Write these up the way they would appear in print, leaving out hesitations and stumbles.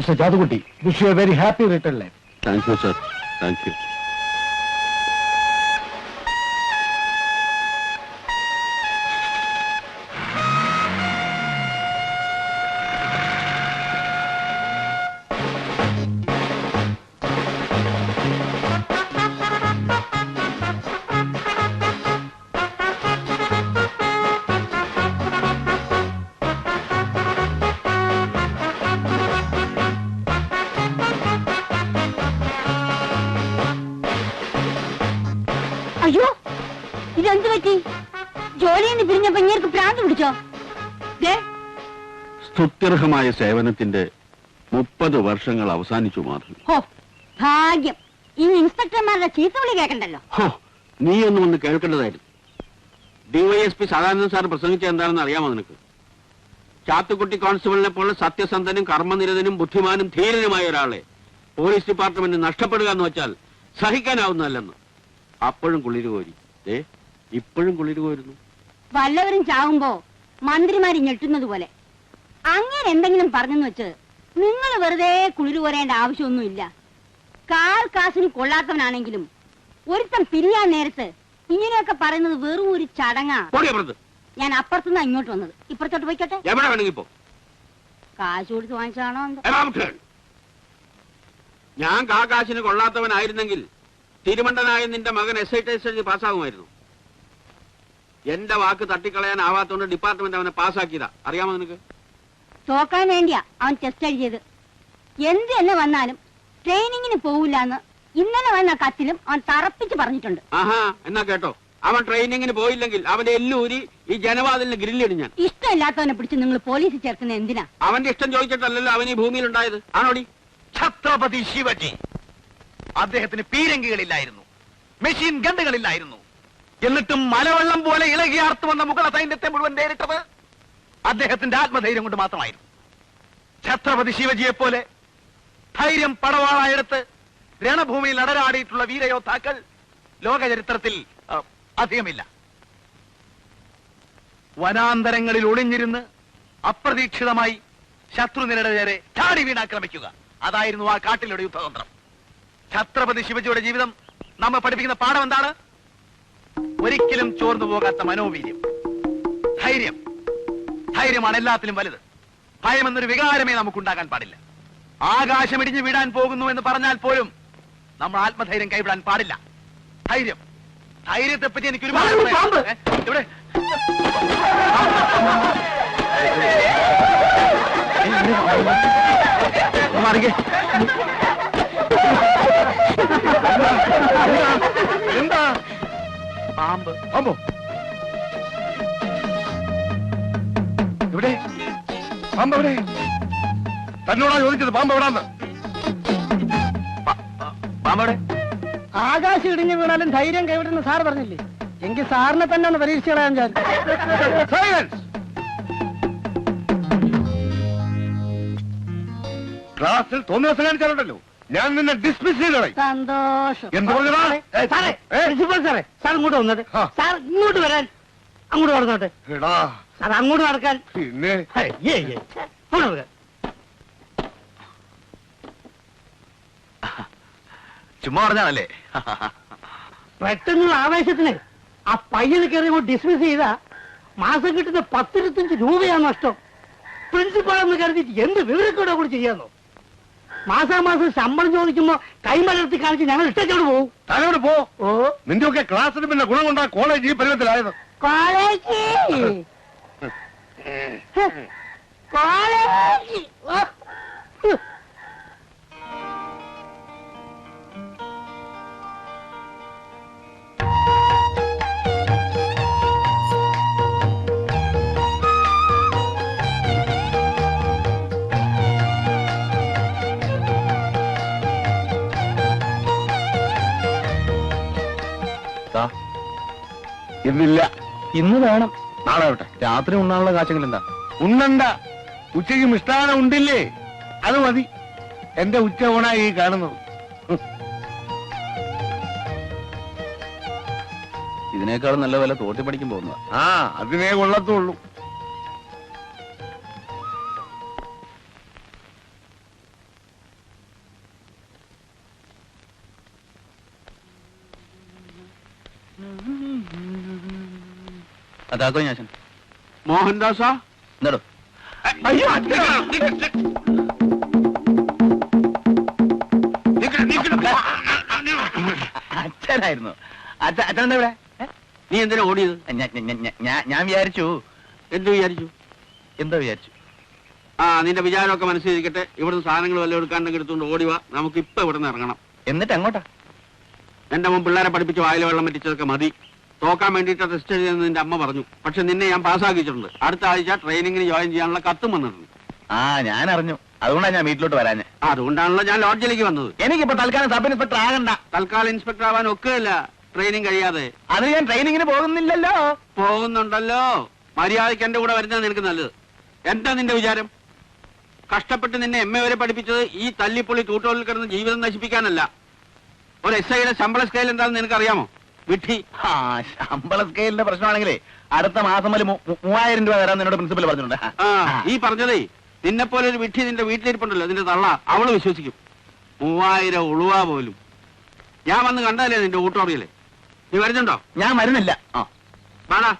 Mr. Jadugutti, wish you a very happy return life. Thank you, sir. Thank you. അയ്യോ, ഇതെന്ത് പറ്റി? ജോലിയിൽ നിന്ന് പിരിഞ്ഞപ്പോ ഇങ്ങേർക്ക് ഭ്രാന്ത് പിടിച്ചോ? സ്തുത്യർഹമായ സേവനത്തിന്റെ 30 വർഷങ്ങൾ അവസാനിച്ചു മാറി. ഹോ, ഭാഗ്യം. ഇനി ഇൻസ്പെക്ടർമാരുടെ ചീത്തവിളി കേൾക്കണ്ടല്ലോ. നീ ഒന്ന് കേൾക്കേണ്ടതായിരുന്നു. DYSP സദാനന്ദൻ സാർ പ്രസംഗിച്ച എന്താണെന്ന് അറിയാമോ നിനക്ക്? ചാത്തുക്കുട്ടി കോൺസ്റ്റബിളിനെ പോലെ സത്യസന്ധനും കർമ്മനിരതനും ബുദ്ധിമാനും ധീരനുമായ ഒരാളെ പോലീസ് ഡിപ്പാർട്ട്മെന്റ് നഷ്ടപ്പെടുക എന്ന് വെച്ചാൽ സഹിക്കാനാവുന്നതല്ലെന്ന്. അപ്പോഴും കുളിര് കോരി, ഇപ്പോഴും കുളിര് കോരുന്നു. വല്ലവരും ചാവുമ്പോ മന്ത്രിമാര് ഞെട്ടുന്നത് പോലെ അങ്ങനെ എന്തെങ്കിലും പറഞ്ഞെന്ന് വെച്ച് നിങ്ങൾ വെറുതെ കുളിര് കോരേണ്ട ആവശ്യമൊന്നുമില്ല. കാസിന് കൊള്ളാത്തവനാണെങ്കിലും ഒരുത്തം പിരിയാൻ നേരത്ത് ഇങ്ങനെയൊക്കെ പറയുന്നത് വെറും ഒരു ചടങ്ങാ. ഞാൻ അപ്പുറത്തുനിന്ന് ഇങ്ങോട്ട് വന്നത്. ഇപ്പുറത്തോട്ട് പോയിക്കോട്ടെ. കാശ് കൊടുത്ത് വാങ്ങിച്ചാണോ എന്തോ? ഞാൻ കാശിന് കൊള്ളാത്തവനായിരുന്നെങ്കിൽ തിരുമണ്ടനായ നിന്റെ മകൻ SI പാസ്സാകുമായിരുന്നു. എന്റെ വാക്ക് തട്ടിക്കളയാനാവാത്തോണ്ട് ഡിപ്പാർട്ട്മെന്റ് അവനെ പാസ്സാക്കിയതാ. അറിയാമോ നിനക്ക്? തോക്കാൻ വേണ്ടിയാ അവൻ ടെസ്റ്റ് എഴുതിയത്. എന്ത് തന്നെ വന്നാലും ട്രെയിനിങ്ങിന് പോവില്ലെന്ന് ഇന്നലെ വന്ന കത്തിലും അവൻ തറപ്പിച്ച് പറഞ്ഞിട്ടുണ്ട്. ആഹാ, എന്നാ കേട്ടോ, അവൻ ട്രെയിനിങ്ങിന് പോയില്ലെങ്കിൽ അവന്റെ എല്ലൂരി ഈ ജനവാതിലിന് ഗ്രില്ലിടും ഞാൻ. ഇഷ്ടമില്ലാത്തവനെ പിടിച്ച് നിങ്ങൾ പോലീസിൽ ചേർക്കുന്ന എന്തിനാ? അവന്റെ ഇഷ്ടം ചോദിച്ചിട്ടല്ലല്ലോ അവൻ ഈ ഭൂമിയിൽ ഉണ്ടായത്. ആണോടി? ഛത്രപതി ശിവജി അദ്ദേഹത്തിന് പീരങ്കികളില്ലായിരുന്നു, മെഷീൻ ഗണ്ടുകളില്ലായിരുന്നു. എന്നിട്ടും മലവെള്ളം പോലെ ഇളകിയാർത്തു വന്ന മുഗള സൈന്യത്തെ മുഴുവൻ നേരിട്ടത് അദ്ദേഹത്തിന്റെ ആത്മധൈര്യം കൊണ്ട് മാത്രമായിരുന്നു. ഛത്രപതി ശിവജിയെ പോലെ ധൈര്യം പടവാളായെടുത്ത് രണഭൂമിയിൽ അടരാടിയിട്ടുള്ള വീരയോദ്ധാക്കൾ ലോകചരിത്രത്തിൽ അധികമില്ല. വനാന്തരങ്ങളിൽ ഒളിഞ്ഞിരുന്ന് അപ്രതീക്ഷിതമായി ശത്രുനിരയുടെ നേരെ ചാടി വീണാക്രമിക്കുക, അതായിരുന്നു ആ കാട്ടിലൂടെ യുദ്ധതന്ത്രം. ഛത്രപതി ശിവജിയുടെ ജീവിതം നമ്മെ പഠിപ്പിക്കുന്ന പാഠം എന്താണ്? ഒരിക്കലും ചോർന്നു പോകാത്ത മനോവീര്യം, ധൈര്യം. ധൈര്യമാണ് എല്ലാത്തിലും വലുത്. ഭയം എന്നൊരു വികാരമേ നമുക്കുണ്ടാകാൻ പാടില്ല. ആകാശം ഇടിഞ്ഞു വീഴാൻ പോകുന്നു എന്ന് പറഞ്ഞാൽ പോലും നമ്മൾ ആത്മധൈര്യം കൈവിടാൻ പാടില്ല. ധൈര്യം, ധൈര്യത്തെ പറ്റി എനിക്ക് ഒരുപാട് ഇവിടെ എന്താ പാമ്പ്? പാമ്പോ? ഇവിടെ പാമ്പ് എവിടെ? തന്നോടാ ചോദിച്ചത് പാമ്പ് എവിടാന്ന്? പാമ്പവിടെ? ആകാശം ഇടിഞ്ഞു വീണാലും ധൈര്യം കൈവിടുന്ന സാർ പറഞ്ഞില്ലേ? എങ്കിൽ സാറിനെ തന്നെ ഒന്ന് പരീക്ഷിച്ച് കളയാൻ ഞാൻ. ക്ലാസ്സിൽ തോന്നിയ ദിവസം കാണിച്ചാലുണ്ടല്ലോ ഞാൻ നിന്നെ ഡിസ്മിസ് ചെയ്ത് കളയും. സന്തോഷം. എന്ത് പറഞ്ഞാ? സാറേ, പ്രിൻസിപ്പൽ സാറേ, സാർ ഇങ്ങോട്ട് വന്നത്. സാർ ഇങ്ങോട്ട് വരാൻ. അങ്ങോട്ട് നടന്നോട്ടെ. എടാ സാർ അങ്ങോട്ട് നടക്കാൻ. പിന്നെ ചുമ്മാ പറഞ്ഞാണല്ലേ? പെട്ടെന്നുള്ള ആവേശത്തിന് ആ പയ്യന് കയറി ഡിസ്മിസ് ചെയ്താ മാസം കിട്ടുന്ന 10-25 രൂപയാണ് നഷ്ടം. പ്രിൻസിപ്പാൾ എന്ന് കരുതിയിട്ട് എന്ത് വിവരത്തോടെ കൂടി ചെയ്യാന്നോ? മാസാമാസം ശമ്പളം ചോദിക്കുമ്പോ കൈമലർത്തി കാണിച്ച് ഞങ്ങൾ ഇട്ടോട് പോകും. തലയോട് പോ. നിന്റെ ഒക്കെ ക്ലാസ്സിന് പിന്നെ ഗുണം കൊണ്ടാ കോളേജ് ഈ പരുവത്തിലായത്. കോളേജ് കോളേജ് ഇന്നില്ല, ഇന്ന് വേണം. നാളെ ആവട്ടെ. രാത്രി ഉണ്ണാനുള്ള കാശെങ്കിലും എന്താ? ഉണ്ണണ്ട, ഉച്ചയ്ക്ക് മിഷ്ടാനം ഉണ്ടില്ലേ, അത് മതി. എന്റെ ഉച്ച ഊണായി ഈ കാണുന്നത്. ഇതിനേക്കാൾ നല്ല വില തോട്ടി പഠിക്കും പോകുന്നതാ. ആ, അതിനേ കൊള്ളത്തുള്ളൂ. അതാക്കോ ഞാൻ മോഹൻദാസാ എന്താടോ അയ്യോ അച്ഛനായിരുന്നു അച്ഛനെന്താ ഇവിടെ നീ എന്തിനാ ഓടിയത്? ഞാൻ വിചാരിച്ചു എന്ത് വിചാരിച്ചു? എന്താ വിചാരിച്ചു നിന്റെ വിചാരമൊക്കെ മനസ്സിലിരിക്കട്ടെ. ഇവിടുന്ന് സാധനങ്ങൾ വല്ലതും എടുക്കാണ്ടെങ്കിൽ എടുത്തുകൊണ്ട് ഓടിവാ. നമുക്ക് ഇപ്പൊ ഇവിടെ നിന്ന് ഇറങ്ങണം. എന്നിട്ട് എങ്ങോട്ടാ? എന്റെ മുൻ പിള്ളേരെ പഠിപ്പിച്ച് വായില വെള്ളം പറ്റിച്ചതൊക്കെ മതി. തോക്കാൻ വേണ്ടിയിട്ട് ടെസ്റ്റ് എഴുതിയെന്ന് നിന്റെ അമ്മ പറഞ്ഞു. പക്ഷെ നിന്നെ ഞാൻ പാസ്സാക്കിയിട്ടുണ്ട്. അടുത്ത ആഴ്ച ട്രെയിനിങ്ങിന് ജോയിൻ ചെയ്യാനുള്ള കത്തും വന്നിട്ടുണ്ട്. ഞാൻ അറിഞ്ഞു. അതുകൊണ്ടാണ് ഞാൻ വീട്ടിലോട്ട് വരാഞ്ഞ്. അതുകൊണ്ടാണല്ലോ ഞാൻ ലോഡ്ജിലേക്ക് വന്നത്. എനിക്കിപ്പോ തൽക്കാലം സബ് ഇൻസ്പെക്ടർ ആകണ്ട. തൽക്കാലം ഇൻസ്പെക്ടർ ആവാൻ ഒക്കെയല്ല, ട്രെയിനിങ് കഴിയാതെ. അത് ഞാൻ ട്രെയിനിങ്ങിന് പോകുന്നില്ലല്ലോ. പോകുന്നുണ്ടല്ലോ. മര്യാദയ്ക്ക് എന്റെ കൂടെ വരുന്നത് നിനക്ക് നല്ലത്. എന്താ നിന്റെ വിചാരം? കഷ്ടപ്പെട്ട് നിന്നെ എം എ വരെ പഠിപ്പിച്ചത് ഈ തല്ലിപ്പൊളി തൂട്ടോളിൽ കിടന്ന് ജീവിതം നശിപ്പിക്കാനല്ല. ഒരു എസ് ഐയുടെ ശമ്പള സ്കെയിൽ എന്താണെന്ന് നിനക്കറിയാമോ? വിഡ്ഢി. ശമ്പള സ്കെയിലിന്റെ പ്രശ്നമാണെങ്കിലേ അടുത്ത മാസം മുതൽ 3000 രൂപ തരാൻ എന്നോട് പ്രിൻസിപ്പൽ പറഞ്ഞിട്ടുണ്ട്. ഈ പറഞ്ഞതേ നിന്നെപ്പോലെ ഒരു വിഡ്ഢി നിന്റെ വീട്ടിലിരിപ്പുണ്ടല്ലോ, നിന്റെ തള്ള, അവള് വിശ്വസിക്കും. 3000 ഉളുവ പോലും. ഞാൻ വന്ന് കണ്ടതല്ലേ നിന്റെ ഊട്ടോറിയല്ലേ? നീ വരുന്നുണ്ടോ? ഞാൻ വരുന്നില്ല. വേടാ,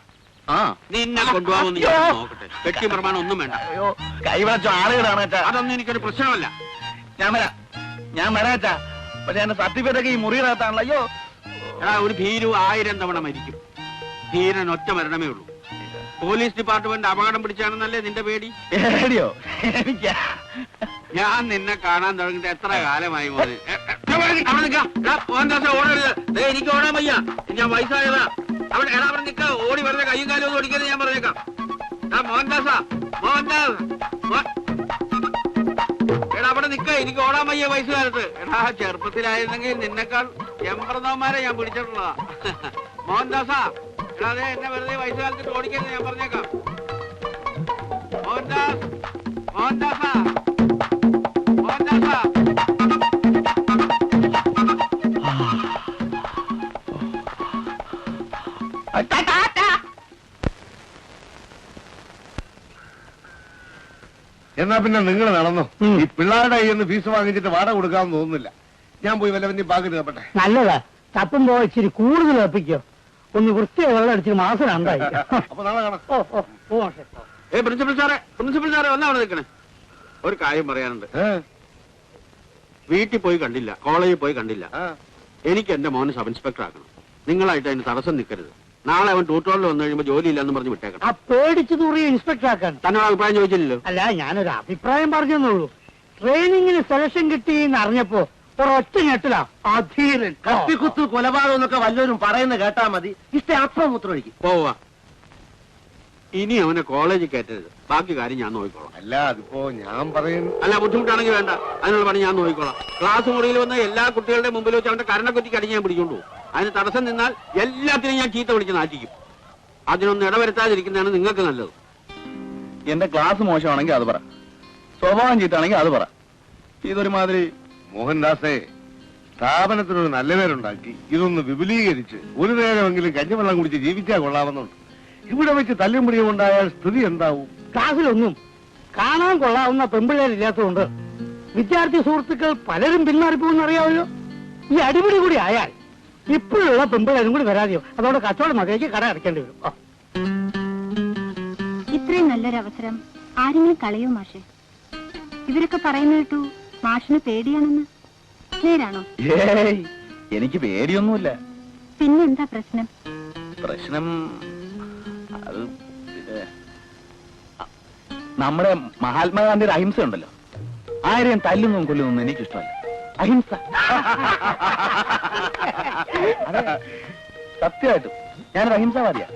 നിന്നെ കൊണ്ടുപോകാമെന്ന് ഞാൻ നോക്കട്ടെ. കെട്ടി പ്രമാണം ഒന്നും വേണ്ട. കൈവളച്ചോ ആളുകളാണ്. അതൊന്നും എനിക്കൊരു പ്രശ്നമല്ല. ഞാൻ വരാച്ചാ. പക്ഷെ എന്റെ സർട്ടിഫിക്കറ്റ് ഒക്കെ ഈ മുറിയിനകത്താണല്ലോ. അയ്യോ എടാ, ഒരു ഭീരു 1000 തവണ മരിക്കും. ധീരൻ ഒറ്റ മരണമേ ഉള്ളൂ. പോലീസ് ഡിപ്പാർട്ട്മെന്റ് അപകടം പിടിച്ചാണെന്നല്ലേ നിന്റെ പേടി? പേടിയോ? ഞാൻ നിന്നെ കാണാൻ തുടങ്ങിയിട്ട് എത്ര കാലമായി മോനെ. ഓടരുത്. എനിക്ക് ഓടാൻ വയ്യ. ഞാൻ വയസ്സായതാ. അവിടെ നിക്ക. ഓടി വരുന്ന കയ്യും കാലും ഒന്നും ഓടിക്കരുത് ഞാൻ പറഞ്ഞേക്കാം. മോഹൻദാസാ, മോഹൻദാസ്, എടാ അവിടെ നിക്ക. എനിക്ക് ഓടാൻ വയ്യ വയസ്സുകാലത്ത്. എടാ, ചെറുപ്പത്തിലായിരുന്നെങ്കിൽ നിന്നെക്കാൾ എംപ്രദവന്മാരെ ഞാൻ പിടിച്ചിട്ടുള്ളതാ. മോഹൻദാസാ, എടാ അതെ, എന്നെ വെറുതെ വയസ്സുകാലത്ത് ഓടിക്കരുത് ഞാൻ പറഞ്ഞേക്കാം. മോഹൻദാസ്, മോഹൻദാസാ, മോഹൻദാസാ. എന്നാ പിന്നെ നിങ്ങൾ നടന്നോ. ഈ പിള്ളേരുടെ കയ്യിൽ നിന്ന് ഫീസ് വാങ്ങിച്ചിട്ട് വാടക കൊടുക്കാമെന്ന് തോന്നുന്നില്ല. ഞാൻ പോയി വല്ലവന്റെ ബാക്കി തപ്പട്ടെ. നല്ലതാ. തപ്പുമ്പോ ഇച്ചിരി കൂടുതൽ തപ്പിക്കോ. ഒന്ന് വൃത്തിയായി വെള്ളം അടിച്ചിട്ട് മാസം രണ്ടായി. അപ്പൊ നാളെ കാണാം. പ്രിൻസിപ്പൽ സാറേ, പ്രിൻസിപ്പൽ സാറേ വന്നാ അവിടെ നിൽക്കണേ. ഒരു കാര്യം പറയാനുണ്ട്. വീട്ടിൽ പോയി കണ്ടില്ല, കോളേജിൽ പോയി കണ്ടില്ല. എനിക്ക് എന്റെ മോനെ സബ് ഇൻസ്പെക്ടർ ആക്കണം. നിങ്ങളായിട്ട് അതിന് തടസ്സം നിൽക്കരുത്. നാളെ അവൻ ട്യൂട്ടോറിൽ വന്നു കഴിയുമ്പോൾ ജോലിയില്ലെന്ന് പറഞ്ഞ് വിട്ടേക്കണം. പേടിച്ചു തൂറിയ ഇൻസ്പെക്ടർ ആക്കാൻ തന്നോട് അഭിപ്രായം ചോദിച്ചില്ലല്ലോ. അല്ല, ഞാനൊരു അഭിപ്രായം പറഞ്ഞെന്നുള്ളൂ. ട്രെയിനിങ്ങിന് സെലക്ഷൻ കിട്ടിയെന്ന് അറിഞ്ഞപ്പോ ഒരൊറ്റ ഞെട്ടിലാ അധീരൻ. കത്തിക്കുത്ത് കൊലപാതകം എന്നൊക്കെ വല്ലവരും പറയുന്ന കേട്ടാ മതി. ഇഷ്ടം അപ്പം മുത്രമൊഴിക്കും. പോവാ. ഇനി അവനെ കോളേജിൽ കയറ്റരുത്. ബാക്കി കാര്യം ഞാൻ നോക്കിക്കോളാം. അല്ല, അതിപ്പോ ഞാൻ പറയുന്നു. അല്ല, ബുദ്ധിമുട്ടാണെങ്കിൽ വേണ്ട. അതിനുള്ള പണി ഞാൻ നോക്കിക്കോളാം. ക്ലാസ് മുറിയിൽ വന്ന എല്ലാ കുട്ടികളുടെ മുമ്പിൽ വെച്ച് അവന്റെ കരണക്കുറ്റി കടിഞ്ഞ് ഞാൻ പിടിച്ചോണ്ടു. അതിന് തടസ്സം നിന്നാൽ എല്ലാത്തിനും ഞാൻ ചീത്ത വിളിച്ച് നാറ്റിക്കും. അതിനൊന്നും ഇടവരുത്താതിരിക്കുന്നതാണ് നിങ്ങൾക്ക് നല്ലത്. എന്റെ ക്ലാസ് മോശമാണെങ്കിൽ അത് പറ, സ്വഭാവം ചീത്താണെങ്കിൽ അത് പറ. ഇതൊരുമാതിരി. മോഹൻദാസേ, സ്ഥാപനത്തിനൊരു നല്ല പേരുണ്ടാക്കി ഇതൊന്ന് വിപുലീകരിച്ച് ഒരു നേരമെങ്കിലും കഞ്ഞിവെള്ളം കുടിച്ച് ജീവിച്ചാൽ കൊള്ളാമെന്നുണ്ട്. ഇവിടെ വെച്ച് തല്ലും പിടിയും ഉണ്ടായാൽ സ്ഥിതി എന്താവും? ക്ലാസ്സിലൊന്നും കാണാൻ കൊള്ളാവുന്ന പെമ്പിള്ളേരില്ലാത്തതുകൊണ്ട് വിദ്യാർത്ഥി സുഹൃത്തുക്കൾ പലരും പിന്മാറിപ്പോകുന്ന അറിയാമല്ലോ. ഈ അടിപിടി കൂടി ആയാൽ ഇപ്പോഴുള്ള പെമ്പിള്ളേരും കൂടി വരാതെയോ. അതോടെ കച്ചവടം മതിയേക്ക് കട അടയ്ക്കേണ്ടി വരും. ഇത്രയും നല്ലൊരു അവസരം ആരെങ്കിലും കളയോ മാഷെ? ഇവരൊക്കെ പറയുന്ന കേട്ടു മാഷിന് പേടിയാണെന്ന്. നേരാണോ? എനിക്ക് പേടിയൊന്നുമില്ല. പിന്നെന്താ പ്രശ്നം? പ്രശ്നം അത് നമ്മുടെ മഹാത്മാഗാന്ധിയുടെ അഹിംസ ഉണ്ടല്ലോ. ആരെയും തല്ലുന്നും കൊല്ലുന്നൊന്നും എനിക്കിഷ്ടമല്ല. അഹിംസ. അതെ, സത്യമായിട്ടും ഞാനൊരു അഹിംസവാദിയാ.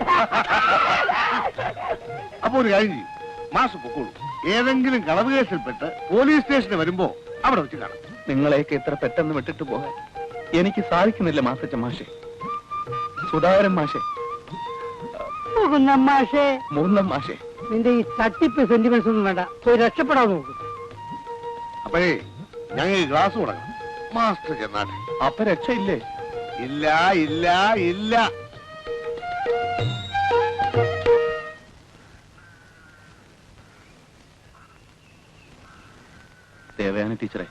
അപ്പൊ ഒരു കാര്യം ചെയ്യും, മാസം പൊക്കോളൂ. ഏതെങ്കിലും കളവ് കേസിൽപ്പെട്ട് പോലീസ് സ്റ്റേഷനിൽ വരുമ്പോ അവിടെ വെച്ച് കാണാം. നിങ്ങളെയൊക്കെ ഇത്ര പെട്ടെന്ന് വിട്ടിട്ട് പോകാൻ എനിക്ക് സാധിക്കുന്നില്ല മാസച്ച മാഷെ, സുധാകരൻ മാഷെ, മാഷേ, മൂന്നം മാഷെ. നിന്റെ ഈ തട്ടിപ്പ് സെന്റിമെന്റ്സ് ഒന്നും വേണ്ട. പോയി രക്ഷപ്പെടാൻ നോക്കും. അപ്പോഴേ ഞങ്ങൾ ക്ലാസ് തുടങ്ങാം. മാസ്റ്റർ ചെന്നാട്ടെ. അപ്പൊ രക്ഷയില്ലേ? ഇല്ല ഇല്ല ഇല്ല. ദേവയാനി ടീച്ചറെ,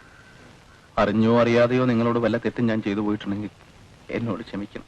അറിഞ്ഞോ അറിയാതെയോ നിങ്ങളോട് വല്ല തെറ്റും ഞാൻ ചെയ്തു പോയിട്ടുണ്ടെങ്കിൽ എന്നോട് ക്ഷമിക്കണം.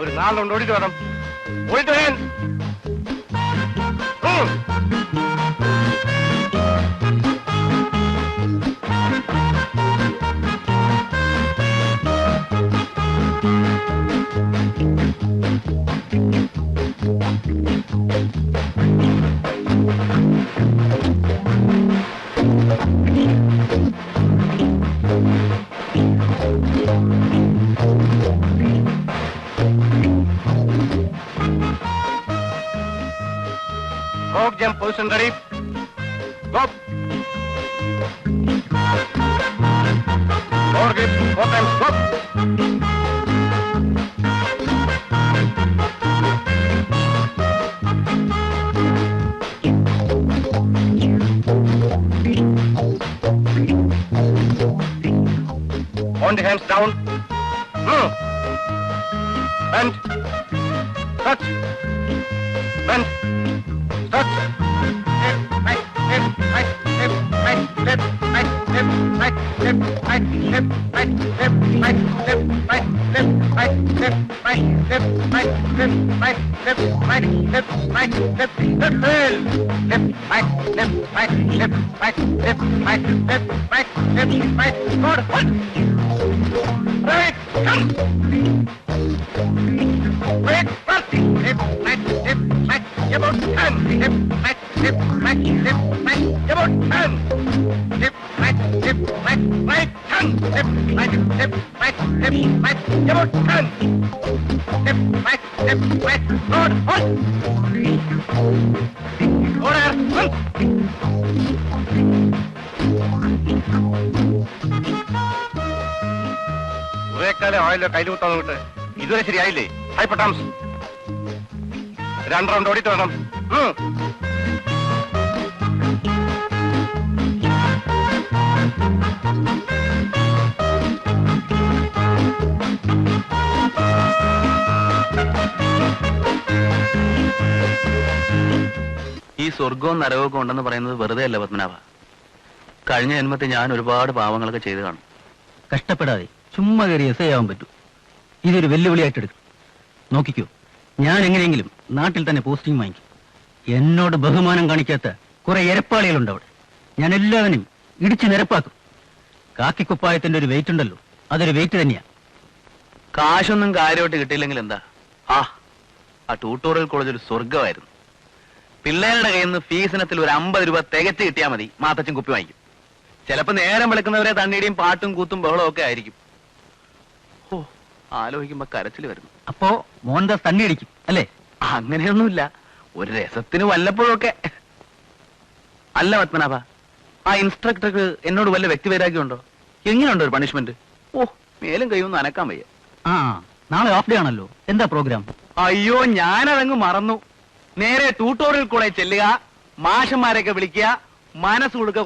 ഒരു നാളുകൊണ്ട് ഓടിട്ട് വേണം ഓടിട്ട് വരാൻ. Frog jump position ready. Go. Four grips, 4 times, go. On the hands down. Bend. Touch. Bend. Touch. Right, left, right, left, right, left, right, left, right, left, right, left, right, left, right, left, right, left, right, left, right, left, right, left, right, left, right, left, right, left, left, fail. Left, right, left, right, left, right, left, right, left, right, left, right, good, hold. Right, come. Break, first, left, right, about 10, left, right, left, right, left, right, about 10, left, right, left, right, right, 10, left, right, left, right, left, right, about 10, left, right, left, right, Lord, hold. Order, one. കുറേക്കാലം ആയല്ലോ കയ്യിലൂത്താൻ നോക്കിട്ട് ഇതുവരെ ശരിയായില്ലേ? ഹൈപ്പട്ടാംസ് 2 round ഓടിട്ട് വേണം. ഈ സ്വർഗവും നരകവും ഉണ്ടെന്ന് പറയുന്നത് വെറുതെ അല്ല പത്മനാഭ. കഴിഞ്ഞ ജന്മത്തിൽ ഞാൻ ഒരുപാട് പാവങ്ങളൊക്കെ ചെയ്തു കാണും. കഷ്ടപ്പെടാതെ ചുമ്മാ കയറി എസ് ആവാൻ പറ്റൂ. ഇതൊരു വെല്ലുവിളിയായിട്ട് എടുക്കും. നോക്കിക്കോ, ഞാൻ എങ്ങനെയെങ്കിലും നാട്ടിൽ തന്നെ പോസ്റ്റിംഗ് വാങ്ങിക്കും. എന്നോട് ബഹുമാനം കാണിക്കാത്ത കുറെ എരപ്പാളികളുണ്ട് അവിടെ. ഞാൻ എല്ലാവരും ഇടിച്ചു നിരപ്പാക്കും. കാക്കിക്കുപ്പായത്തിന്റെ ഒരു വെയിറ്റ് ഉണ്ടല്ലോ, അതൊരു വെയിറ്റ് തന്നെയാ. കാശൊന്നും കാര്യമായിട്ട് കിട്ടിയില്ലെങ്കിൽ എന്താ? ആ ട്യൂട്ടോറിയൽ കോളേജ് ഒരു സ്വർഗമായിരുന്നു. പിള്ളേരുടെ കയ്യിൽ നിന്ന് ഫീസിനത്തിൽ ഒരു 50 രൂപ തികച്ച് കിട്ടിയാൽ മതി, മാത്തച്ഛൻ കുപ്പി വാങ്ങിക്കും. ചിലപ്പോ നേരം വിളിക്കുന്നവരെ തണ്ണിയുടെയും പാട്ടും കൂത്തും ബഹളവും ഒക്കെ ആയിരിക്കും. ഓ, ആലോചിക്കുമ്പോ കരച്ചിൽ വരുന്നു. അപ്പോ മോഹൻദാസ് തന്നെ അടിക്കും അല്ലേ? അങ്ങനെയൊന്നുമില്ല, ഒരു രസത്തിന് വല്ലപ്പോഴൊക്കെ. അല്ല പത്മനാഭ, ആ ഇൻസ്ട്രക്ടർക്ക് എന്നോട് വല്ല വ്യക്തിവൈരാഗ്യമുണ്ടോ? എങ്ങനെയുണ്ടോ ഒരു പണിഷ്മെന്റ്? ഓ, മേലും കൈയൊന്നും അനക്കാൻ വയ്യ. ആ, നാളെ ഓഫ് ഡേ ആണല്ലോ. എന്താ പ്രോഗ്രാം? അയ്യോ, ഞാനതങ്ങ് മറന്നു. നേരെ ട്യൂട്ടോറിയൽ കോളേജ് ചെല്ലുക, മാഷന്മാരെയൊക്കെ വിളിക്കുക, മനസ്സ് കൊടുക്കുക,